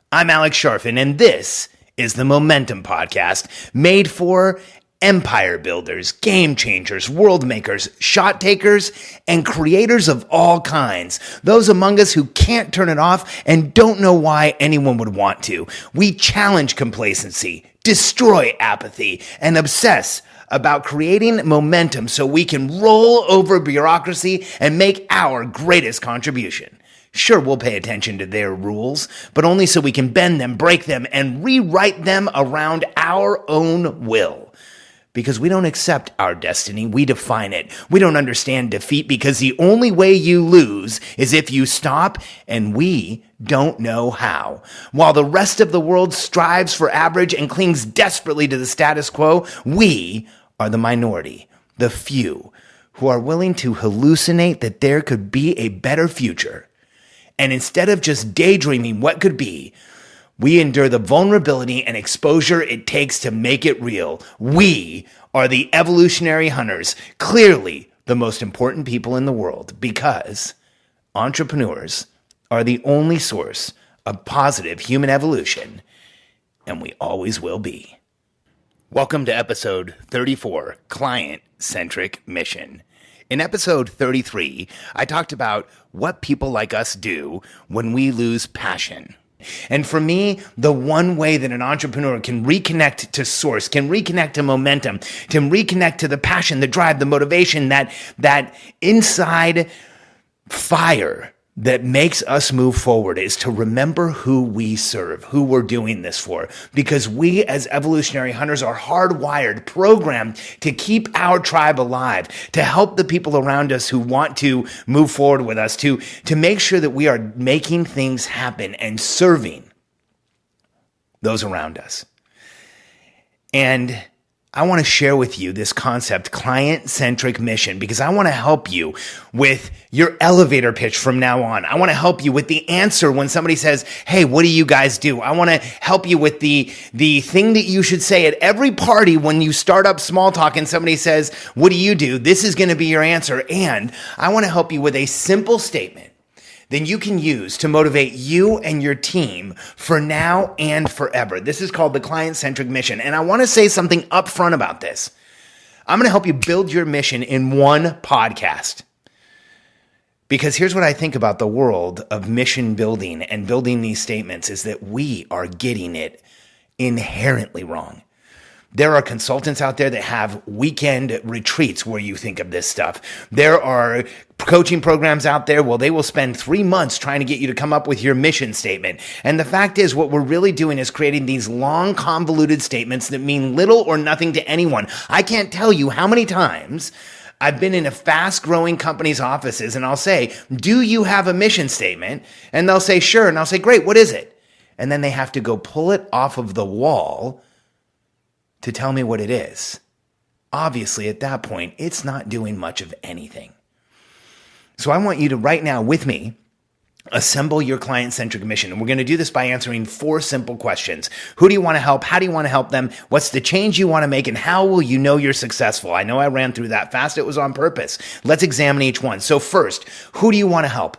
I'm Alex Sharfin, and this is the Momentum Podcast, made for empire builders, game changers, world makers, shot takers, and creators of all kinds. Those among us who can't turn it off and don't know why anyone would want to. We challenge complacency, destroy apathy, and obsess about creating momentum so we can roll over bureaucracy and make our greatest contribution. Sure, we'll pay attention to their rules, but only so we can bend them, break them, and rewrite them around our own will. Because we don't accept our destiny, we define it. We don't understand defeat because the only way you lose is if you stop, and we don't know how. While the rest of the world strives for average and clings desperately to the status quo, we are the minority, the few, who are willing to hallucinate that there could be a better future. And instead of just daydreaming what could be, we endure the vulnerability and exposure it takes to make it real. We are the evolutionary hunters, clearly the most important people in the world, because entrepreneurs are the only source of positive human evolution, and we always will be. Welcome to episode 34, Client-Centric Mission. In episode 33, I talked about what people like us do when we lose passion. And for me, the one way that an entrepreneur can reconnect to source, can reconnect to momentum, can reconnect to the passion, the drive, the motivation, that inside fire that makes us move forward is to remember who we serve, who we're doing this for. Because we as evolutionary hunters are hardwired, programmed to keep our tribe alive, to help the people around us who want to move forward with us, to make sure that we are making things happen and serving those around us. And I want to share with you this concept, client-centric mission, because I want to help you with your elevator pitch from now on. I want to help you with the answer when somebody says, hey, what do you guys do? I want to help you with the thing that you should say at every party when you start up small talk and somebody says, what do you do? This is going to be your answer. And I want to help you with a simple statement then you can use to motivate you and your team for now and forever. This is called the client-centric mission. And I want to say something upfront about this. I'm going to help you build your mission in one podcast. Because here's what I think about the world of mission building and building these statements is that we are getting it inherently wrong. There are consultants out there that have weekend retreats where you think of this stuff. There are coaching programs out there, well, they will spend 3 months trying to get you to come up with your mission statement. And the fact is, what we're really doing is creating these long, convoluted statements that mean little or nothing to anyone. I can't tell you how many times I've been in a fast-growing company's offices, and I'll say, do you have a mission statement? And they'll say, sure. And I'll say, great, what is it? And then they have to go pull it off of the wall to tell me what it is. Obviously, at that point, it's not doing much of anything. So I want you to right now, with me, assemble your client-centric mission. And we're going to do this by answering 4 simple questions. Who do you want to help? How do you want to help them? What's the change you want to make? And how will you know you're successful? I know I ran through that fast. It was on purpose. Let's examine each one. So first, who do you want to help?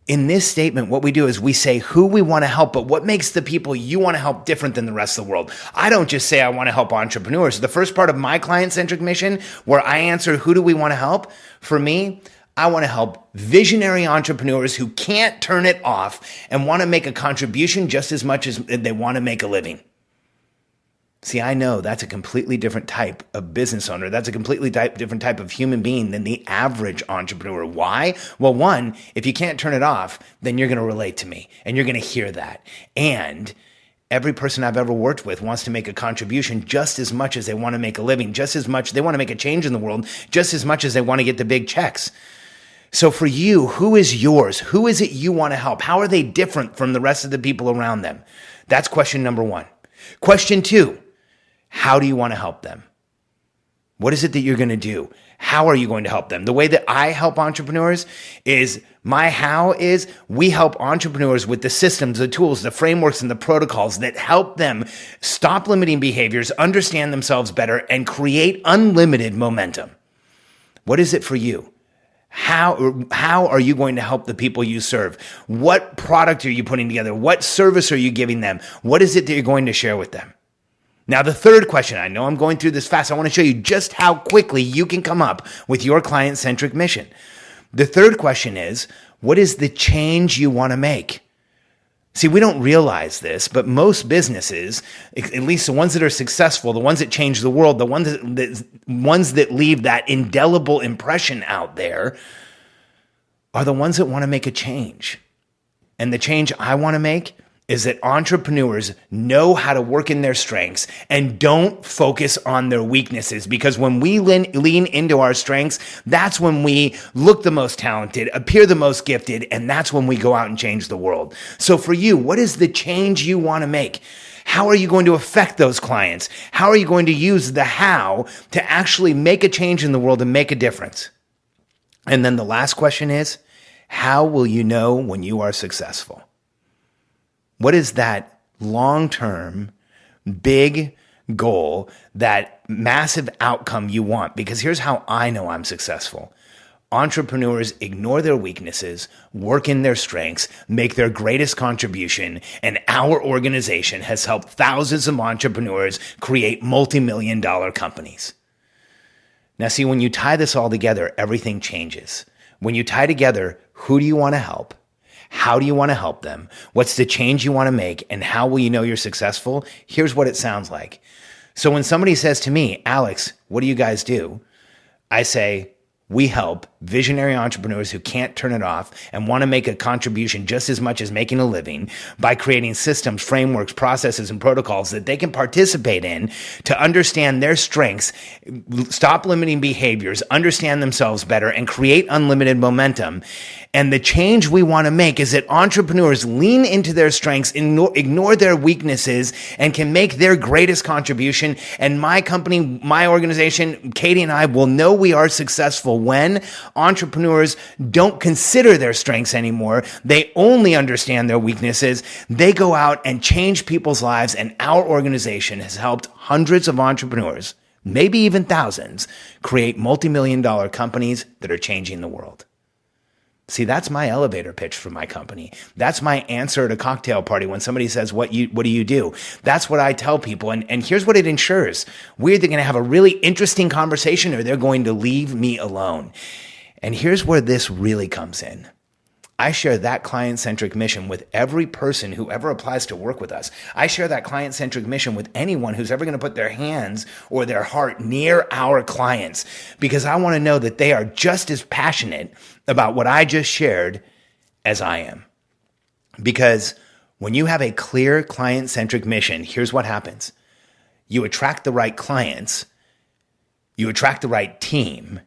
In this statement, what we do is we say who we want to help, but what makes the people you want to help different than the rest of the world? I don't just say I want to help entrepreneurs. The first part of my client-centric mission, where I answer who do we want to help, for me, I want to help visionary entrepreneurs who can't turn it off and want to make a contribution just as much as they want to make a living. See, I know that's a completely different type of business owner. That's a completely different type of human being than the average entrepreneur. Why? Well, one, if you can't turn it off, then you're going to relate to me and you're going to hear that. And every person I've ever worked with wants to make a contribution just as much as they want to make a living, just as much they want to make a change in the world, just as much as they want to get the big checks. So for you, who is yours? Who is it you want to help? How are they different from the rest of the people around them? That's question number 1. Question 2. How do you want to help them? What is it that you're going to do? How are you going to help them? The way that I help entrepreneurs is my how is we help entrepreneurs with the systems, the tools, the frameworks, and the protocols that help them stop limiting behaviors, understand themselves better, and create unlimited momentum. What is it for you? How are you going to help the people you serve? What product are you putting together? What service are you giving them? What is it that you're going to share with them? Now, the third question, I know I'm going through this fast. I want to show you just how quickly you can come up with your client-centric mission. The third question is, what is the change you want to make? See, we don't realize this, but most businesses, at least the ones that are successful, the ones that change the world, the ones that leave that indelible impression out there, are the ones that want to make a change. And the change I want to make is that entrepreneurs know how to work in their strengths and don't focus on their weaknesses. Because when we lean into our strengths, that's when we look the most talented, appear the most gifted, and that's when we go out and change the world. So for you, what is the change you want to make? How are you going to affect those clients? How are you going to use the how to actually make a change in the world and make a difference? And then the last question is, how will you know when you are successful? What is that long-term, big goal, that massive outcome you want? Because here's how I know I'm successful. Entrepreneurs ignore their weaknesses, work in their strengths, make their greatest contribution, and our organization has helped thousands of entrepreneurs create multi-million-dollar companies. Now, see, when you tie this all together, everything changes. When you tie together, who do you want to help? How do you want to help them? What's the change you want to make? And how will you know you're successful? Here's what it sounds like. So when somebody says to me, Alex, what do you guys do? I say, we help visionary entrepreneurs who can't turn it off and want to make a contribution just as much as making a living by creating systems, frameworks, processes, and protocols that they can participate in to understand their strengths, stop limiting behaviors, understand themselves better, and create unlimited momentum. And the change we want to make is that entrepreneurs lean into their strengths, ignore their weaknesses, and can make their greatest contribution. And my company, my organization, Katie and I will know we are successful when entrepreneurs don't consider their strengths anymore. They only understand their weaknesses. They go out and change people's lives. And our organization has helped hundreds of entrepreneurs, maybe even thousands, create multi-million-dollar companies that are changing the world. See, that's my elevator pitch for my company. That's my answer at a cocktail party when somebody says, what do you do? That's what I tell people. And here's what it ensures. We're either going to have a really interesting conversation or they're going to leave me alone. And here's where this really comes in. I share that client-centric mission with every person who ever applies to work with us. I share that client-centric mission with anyone who's ever going to put their hands or their heart near our clients, because I want to know that they are just as passionate about what I just shared as I am. Because when you have a clear client-centric mission, here's what happens. You attract the right clients, you attract the right team,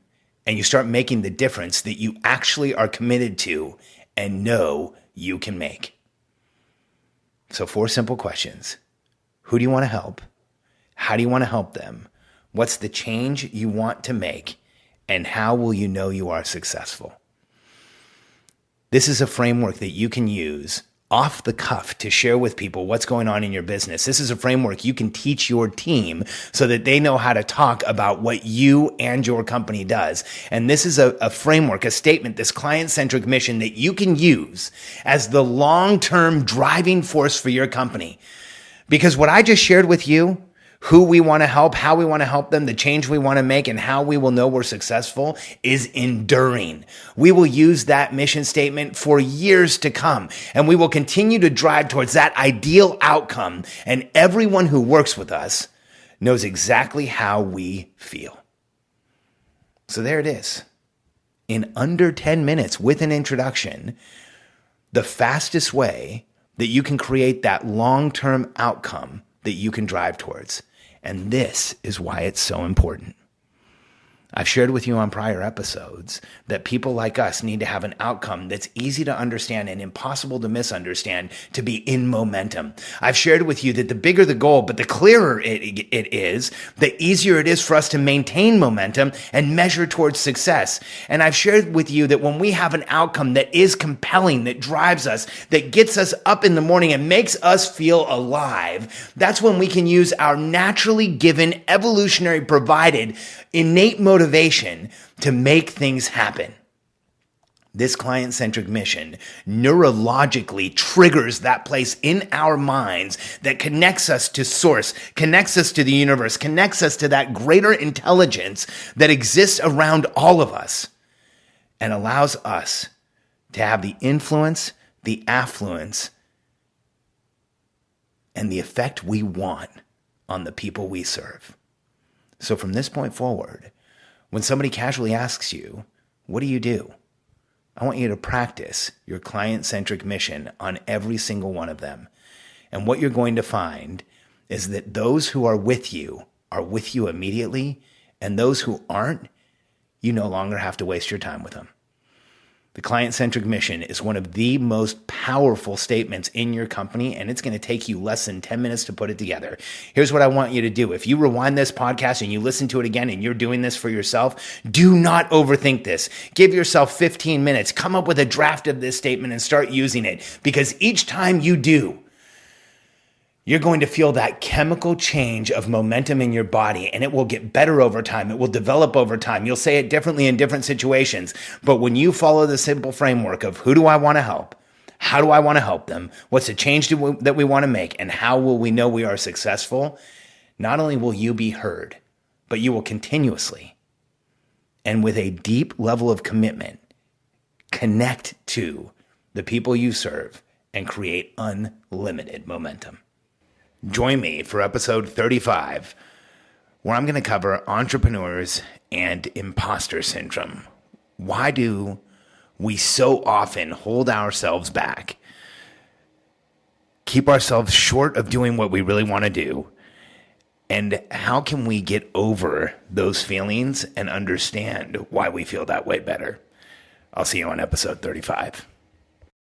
and you start making the difference that you actually are committed to and know you can make. So 4 simple questions. Who do you want to help? How do you want to help them? What's the change you want to make? And how will you know you are successful? This is a framework that you can use off the cuff to share with people what's going on in your business. This is a framework you can teach your team so that they know how to talk about what you and your company does. And this is a framework, a statement, this client-centric mission that you can use as the long-term driving force for your company. Because what I just shared with you, who we want to help, how we want to help them, the change we want to make, and how we will know we're successful is enduring. We will use that mission statement for years to come, and we will continue to drive towards that ideal outcome, and everyone who works with us knows exactly how we feel. So there it is. In under 10 minutes with an introduction, the fastest way that you can create that long-term outcome that you can drive towards. And this is why it's so important. I've shared with you on prior episodes that people like us need to have an outcome that's easy to understand and impossible to misunderstand to be in momentum. I've shared with you that the bigger the goal, but the clearer it is, the easier it is for us to maintain momentum and measure towards success. And I've shared with you that when we have an outcome that is compelling, that drives us, that gets us up in the morning and makes us feel alive, that's when we can use our naturally given, evolutionary provided, innate motivation to make things happen. This client-centric mission neurologically triggers that place in our minds that connects us to source, connects us to the universe, connects us to that greater intelligence that exists around all of us, and allows us to have the influence, the affluence, and the effect we want on the people we serve. So from this point forward, when somebody casually asks you, what do you do? I want you to practice your client-centric mission on every single one of them. And what you're going to find is that those who are with you immediately, and those who aren't, you no longer have to waste your time with them. The client-centric mission is one of the most powerful statements in your company, and it's going to take you less than 10 minutes to put it together. Here's what I want you to do. If you rewind this podcast and you listen to it again and you're doing this for yourself, do not overthink this. Give yourself 15 minutes. Come up with a draft of this statement and start using it, because each time you do, you're going to feel that chemical change of momentum in your body, and it will get better over time. It will develop over time. You'll say it differently in different situations. But when you follow the simple framework of who do I want to help? How do I want to help them? What's the change that we want to make? And how will we know we are successful? Not only will you be heard, but you will continuously, and with a deep level of commitment, connect to the people you serve and create unlimited momentum. Join me for episode 35, where I'm going to cover entrepreneurs and imposter syndrome. Why do we so often hold ourselves back, keep ourselves short of doing what we really want to do? And how can we get over those feelings and understand why we feel that way better? I'll see you on episode 35.